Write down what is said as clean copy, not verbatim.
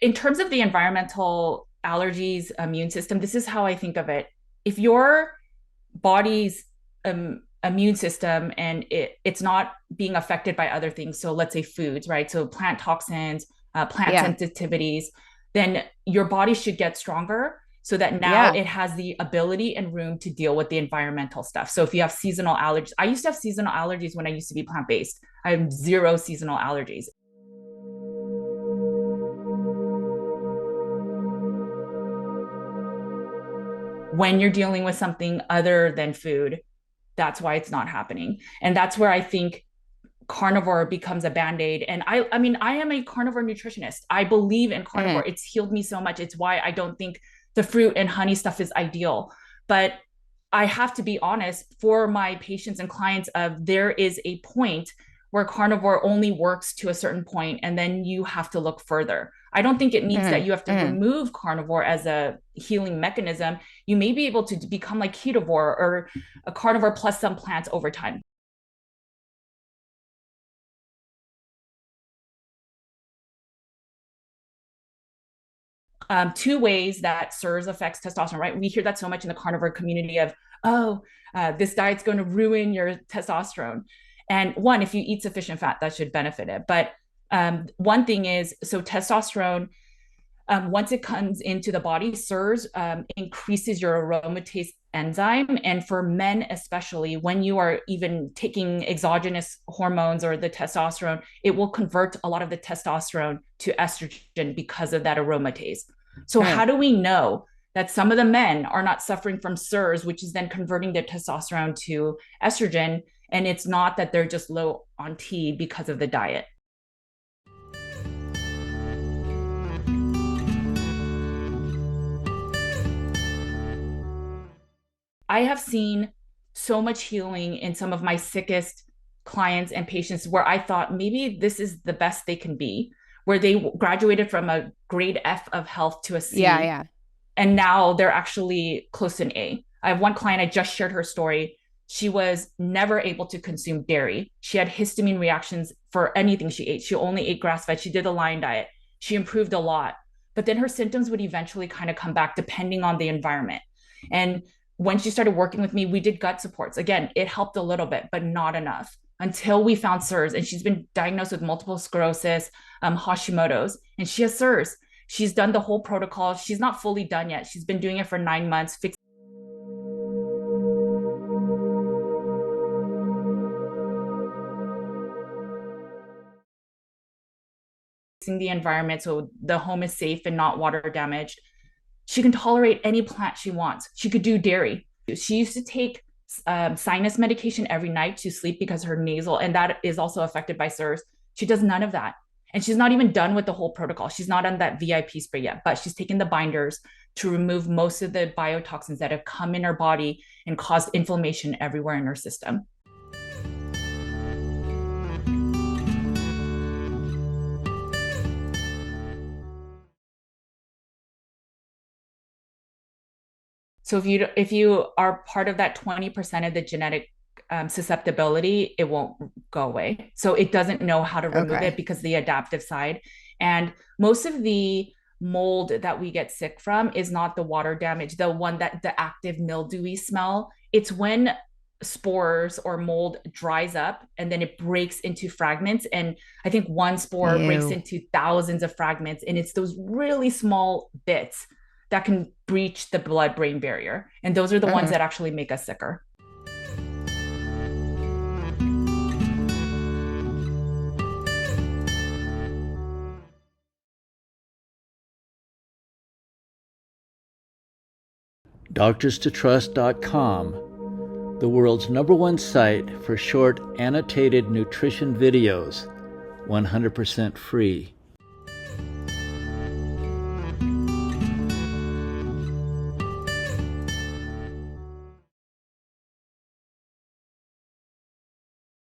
In terms of the environmental allergies immune system, this is how I think of it. If your body's immune system and it's not being affected by other things, so let's say foods, right? So plant toxins, plant Yeah. sensitivities, then your body should get stronger so that now Yeah. it has the ability and room to deal with the environmental stuff. So if you have seasonal allergies, I used to have seasonal allergies when I used to be plant based. I have zero seasonal allergies. When you're dealing with something other than food, that's why it's not happening. And that's where I think carnivore becomes a band-aid. And I mean, I am a carnivore nutritionist. I believe in carnivore. Mm. It's healed me so much. It's why I don't think the fruit and honey stuff is ideal. But I have to be honest for my patients and clients of there is a point where carnivore only works to a certain point and then you have to look further. I don't think it means that Mm. you have to Mm. remove carnivore as a healing mechanism. You may be able to become like ketovore or a carnivore plus some plants over time. Two ways that CIRS affects testosterone, right? We hear that so much in the carnivore community of, oh, this diet's going to ruin your testosterone. And one, if you eat sufficient fat, that should benefit it. But one thing is, so testosterone, once it comes into the body, CIRS increases your aromatase enzyme. And for men, especially when you are even taking exogenous hormones or the testosterone, it will convert a lot of the testosterone to estrogen because of that aromatase. So, Mm. how do we know that some of the men are not suffering from CIRS, which is then converting their testosterone to estrogen? And it's not that they're just low on T because of the diet. I have seen so much healing in some of my sickest clients and patients where I thought maybe this is the best they can be, where they graduated from a grade F of health to a Yeah. C, Yeah. and now they're actually close to an A. I have one client, I just shared her story. She was never able to consume dairy. She had histamine reactions for anything she ate. She only ate grass fed. She did a lion diet. She improved a lot. But then her symptoms would eventually kind of come back depending on the environment. And when she started working with me, we did gut supports. Again, it helped a little bit, but not enough until we found CIRS. And she's been diagnosed with multiple sclerosis, Hashimoto's, and she has CIRS. She's done the whole protocol. She's not fully done yet. She's been doing it for 9 months, fixing the environment so the home is safe and not water damaged. She can tolerate any plant she wants. She could do dairy. She used to take sinus medication every night to sleep because her nasal, and that is also affected by CIRS. She does none of that. And she's not even done with the whole protocol. She's not on that VIP spray yet, but she's taken the binders to remove most of the biotoxins that have come in her body and caused inflammation everywhere in her system. So if you are part of that 20% of the genetic susceptibility, it won't go away. So it doesn't know how to remove it Okay. because the adaptive side. And most of the mold that we get sick from is not the water damage, the one that the active mildewy smell. It's when spores or mold dries up and then it breaks into fragments. And I think one spore breaks Ew. into thousands of fragments. And it's those really small bits that can breach the blood brain barrier. And those are the ones Mm. that actually make us sicker. DoctorsToTrust.com, the world's #1 site for short annotated nutrition videos, 100% free.